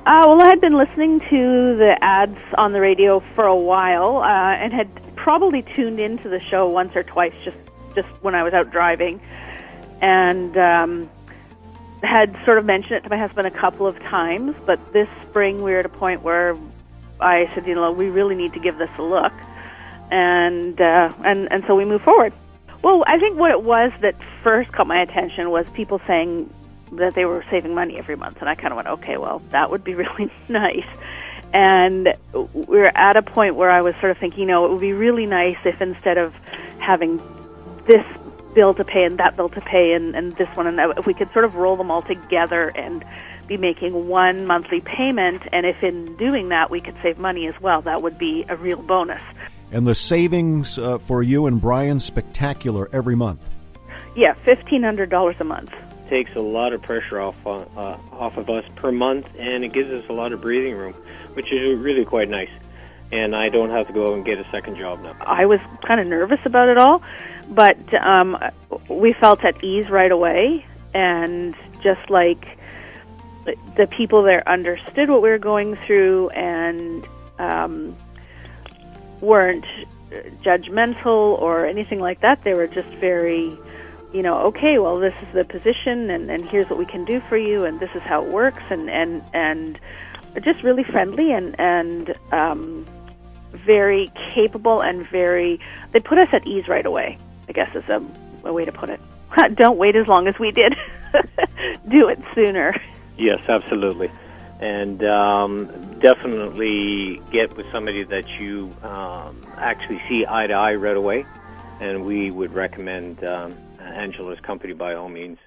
Well, I had been listening to the ads on the radio for a while, and had probably tuned into the show once or twice, just when I was out driving, and had sort of mentioned it to my husband a couple of times. But this spring, we were at a point where I said, we really need to give this a look, and so we moved forward. Well, I think what it was that first caught my attention was people saying that they were saving money every month, and I kind of went, okay, well, that would be really nice. And we were at a point where I was sort of thinking, it would be really nice if instead of having this bill to pay and that bill to pay and this one and that, if we could sort of roll them all together and be making one monthly payment, and if in doing that we could save money as well, that would be a real bonus. And the savings for you and Brian, spectacular every month. Yeah, $1,500 a month. Takes a lot of pressure off of us per month, and it gives us a lot of breathing room, which is really quite nice. And I don't have to go out and get a second job now. I was kind of nervous about it all, but we felt at ease right away, and just like the people there understood what we were going through and weren't judgmental or anything like that. They were just very, okay, well, this is the position, and here's what we can do for you, and this is how it works, and just really friendly and very capable, and they put us at ease right away, I guess is a way to put it. Don't wait as long as we did. Do it sooner. Yes, absolutely. And definitely get with somebody that you actually see eye to eye right away. And we would recommend Angela's company by all means.